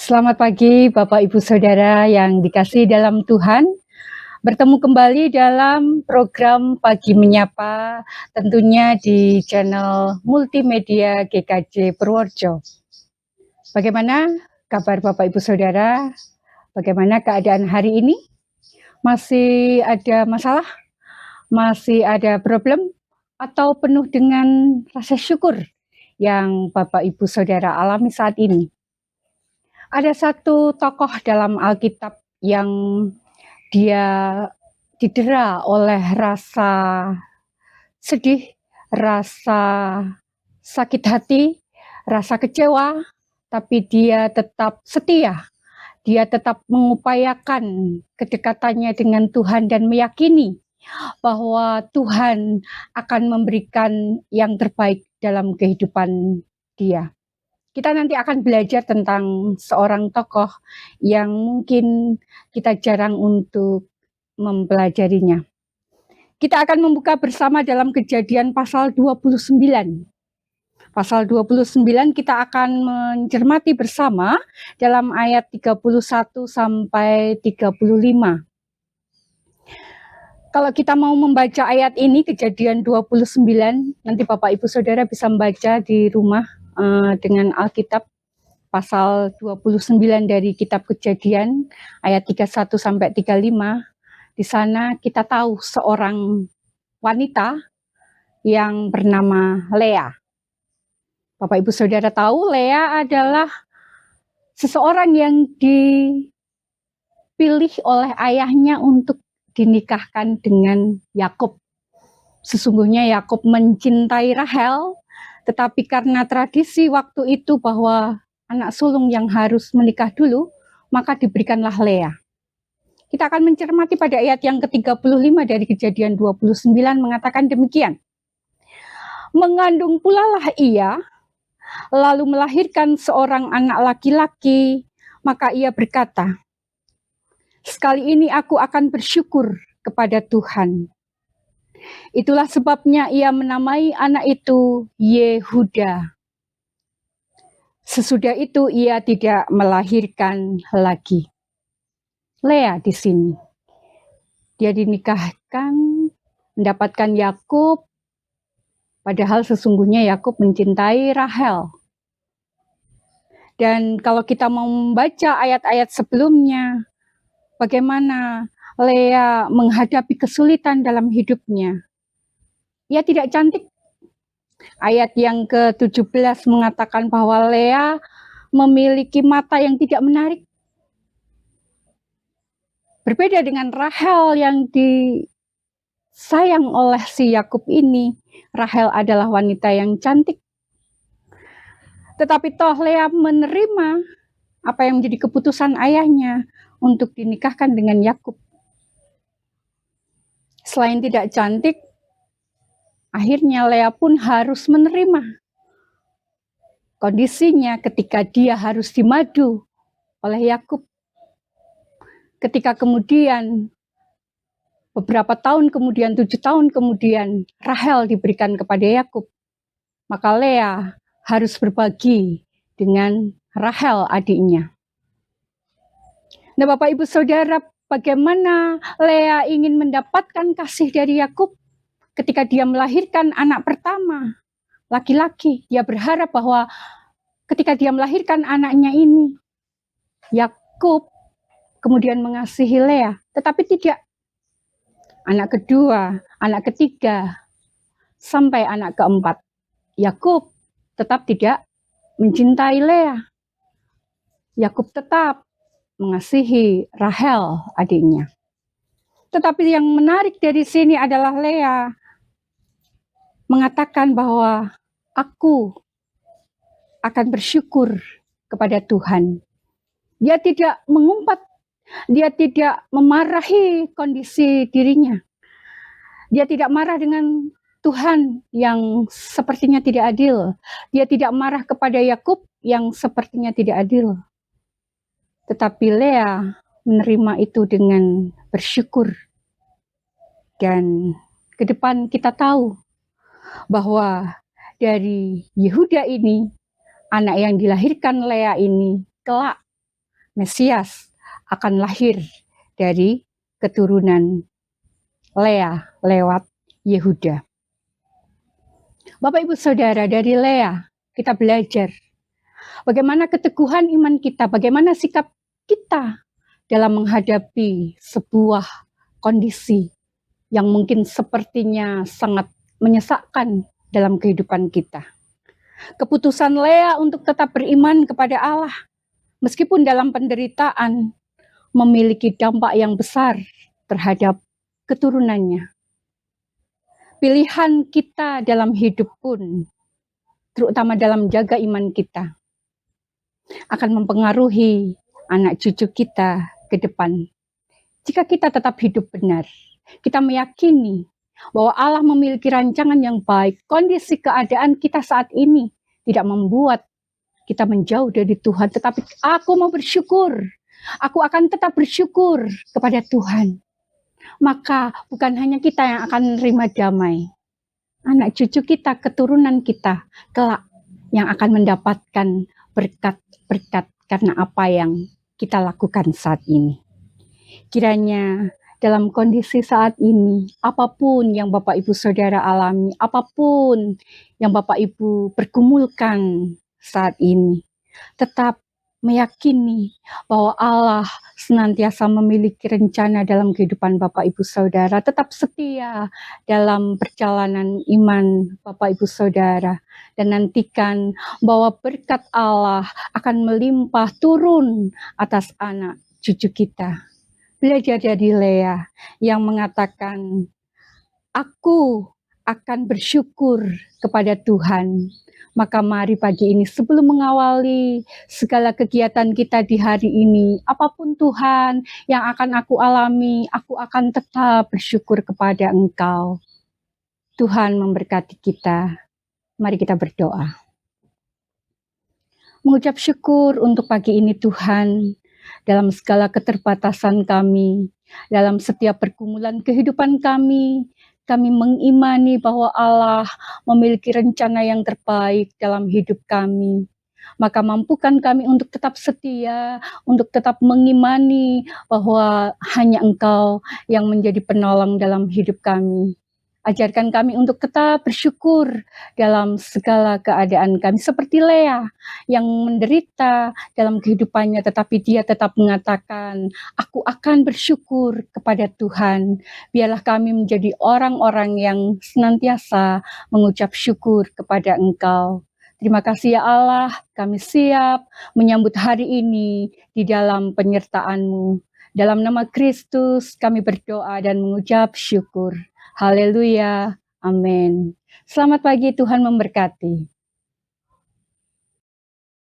Selamat pagi Bapak Ibu Saudara yang dikasihi dalam Tuhan. Bertemu kembali dalam program Pagi Menyapa, tentunya di channel multimedia GKJ Purworejo. Bagaimana kabar Bapak Ibu Saudara? Bagaimana keadaan hari ini? Masih ada masalah? Masih ada problem? Atau penuh dengan rasa syukur yang Bapak Ibu Saudara alami saat ini? Ada satu tokoh dalam Alkitab yang dia didera oleh rasa sedih, rasa sakit hati, rasa kecewa, tapi dia tetap setia. Dia tetap mengupayakan kedekatannya dengan Tuhan dan meyakini bahwa Tuhan akan memberikan yang terbaik dalam kehidupan dia. Kita nanti akan belajar tentang seorang tokoh yang mungkin kita jarang untuk mempelajarinya. Kita akan membuka bersama dalam Kejadian pasal 29. Pasal 29 kita akan mencermati bersama dalam ayat 31 sampai 35. Kalau kita mau membaca ayat ini, Kejadian 29, nanti Bapak Ibu Saudara bisa membaca di rumah dengan Alkitab pasal 29 dari kitab Kejadian ayat 31 sampai 35. Di sana kita tahu seorang wanita yang bernama Lea. Bapak Ibu Saudara tahu Lea adalah seseorang yang dipilih oleh ayahnya untuk dinikahkan dengan Yakub. Sesungguhnya Yakub mencintai Rahel, tetapi karena tradisi waktu itu bahwa anak sulung yang harus menikah dulu, maka diberikanlah Lea. Kita akan mencermati pada ayat yang ke-35 dari Kejadian 29 mengatakan demikian. Mengandung pula lah ia, lalu melahirkan seorang anak laki-laki, maka ia berkata, sekali ini aku akan bersyukur kepada Tuhan. Itulah sebabnya ia menamai anak itu Yehuda. Sesudah itu ia tidak melahirkan lagi. Lea di sini. Dia dinikahkan, mendapatkan Yakub, padahal sesungguhnya Yakub mencintai Rahel. Dan kalau kita mau membaca ayat-ayat sebelumnya, bagaimana Lea menghadapi kesulitan dalam hidupnya. Ia tidak cantik. Ayat yang ke-17 mengatakan bahwa Lea memiliki mata yang tidak menarik. Berbeda dengan Rahel yang disayang oleh si Yakub ini, Rahel adalah wanita yang cantik. Tetapi toh Lea menerima apa yang menjadi keputusan ayahnya untuk dinikahkan dengan Yakub. Selain tidak cantik, akhirnya Lea pun harus menerima kondisinya ketika dia harus dimadu oleh Yakub. Ketika kemudian beberapa tahun kemudian, 7 tahun kemudian, Rahel diberikan kepada Yakub, maka Lea harus berbagi dengan Rahel adiknya. Nah, Bapak Ibu Saudara, bagaimana Lea ingin mendapatkan kasih dari Yakub ketika dia melahirkan anak pertama, laki-laki. Dia berharap bahwa ketika dia melahirkan anaknya ini, Yakub kemudian mengasihi Lea, tetapi tidak. Anak kedua, anak ketiga, sampai anak keempat, Yakub tetap tidak mencintai Lea. Yakub tetap mengasihi Rahel adiknya. Tetapi yang menarik dari sini adalah Lea mengatakan bahwa aku akan bersyukur kepada Tuhan. Dia tidak mengumpat, dia tidak memarahi kondisi dirinya. Dia tidak marah dengan Tuhan yang sepertinya tidak adil. Dia tidak marah kepada Yakub yang sepertinya tidak adil. Tetapi Lea menerima itu dengan bersyukur. Dan ke depan kita tahu bahwa dari Yehuda ini, anak yang dilahirkan Lea ini kelak Mesias akan lahir dari keturunan Lea lewat Yehuda. Bapak Ibu Saudara, dari Lea kita belajar bagaimana keteguhan iman kita, bagaimana sikap kita dalam menghadapi sebuah kondisi yang mungkin sepertinya sangat menyesakkan dalam kehidupan kita. Keputusan Lea untuk tetap beriman kepada Allah, meskipun dalam penderitaan, memiliki dampak yang besar terhadap keturunannya. Pilihan kita dalam hidup pun, terutama dalam jaga iman kita, akan mempengaruhi anak cucu kita ke depan. Jika kita tetap hidup benar, kita meyakini bahwa Allah memiliki rancangan yang baik. Kondisi keadaan kita saat ini tidak membuat kita menjauh dari Tuhan, tetapi aku mau bersyukur. Aku akan tetap bersyukur kepada Tuhan. Maka bukan hanya kita yang akan menerima damai. Anak cucu kita, keturunan kita, kelak yang akan mendapatkan berkat-berkat karena apa yang kita lakukan saat ini. Kiranya dalam kondisi saat ini, apapun yang Bapak Ibu Saudara alami, apapun yang Bapak Ibu pergumulkan saat ini, tetap meyakini bahwa Allah senantiasa memiliki rencana dalam kehidupan Bapak Ibu Saudara, tetap setia dalam perjalanan iman Bapak Ibu Saudara, dan nantikan bahwa berkat Allah akan melimpah turun atas anak cucu kita. Belajar dari Lea yang mengatakan, aku akan bersyukur kepada Tuhan. Maka mari pagi ini sebelum mengawali segala kegiatan kita di hari ini, apapun Tuhan yang akan aku alami, aku akan tetap bersyukur kepada Engkau. Tuhan memberkati kita. Mari kita berdoa. Mengucap syukur untuk pagi ini Tuhan, dalam segala keterbatasan kami, dalam setiap pergumulan kehidupan kami mengimani bahwa Allah memiliki rencana yang terbaik dalam hidup kami. Maka mampukan kami untuk tetap setia, untuk tetap mengimani bahwa hanya Engkau yang menjadi penolong dalam hidup kami. Ajarkan kami untuk tetap bersyukur dalam segala keadaan kami. Seperti Lea yang menderita dalam kehidupannya, tetapi dia tetap mengatakan, aku akan bersyukur kepada Tuhan. Biarlah kami menjadi orang-orang yang senantiasa mengucap syukur kepada Engkau. Terima kasih ya Allah, kami siap menyambut hari ini di dalam penyertaan-Mu. Dalam nama Kristus kami berdoa dan mengucap syukur. Haleluya, amin. Selamat pagi, Tuhan memberkati.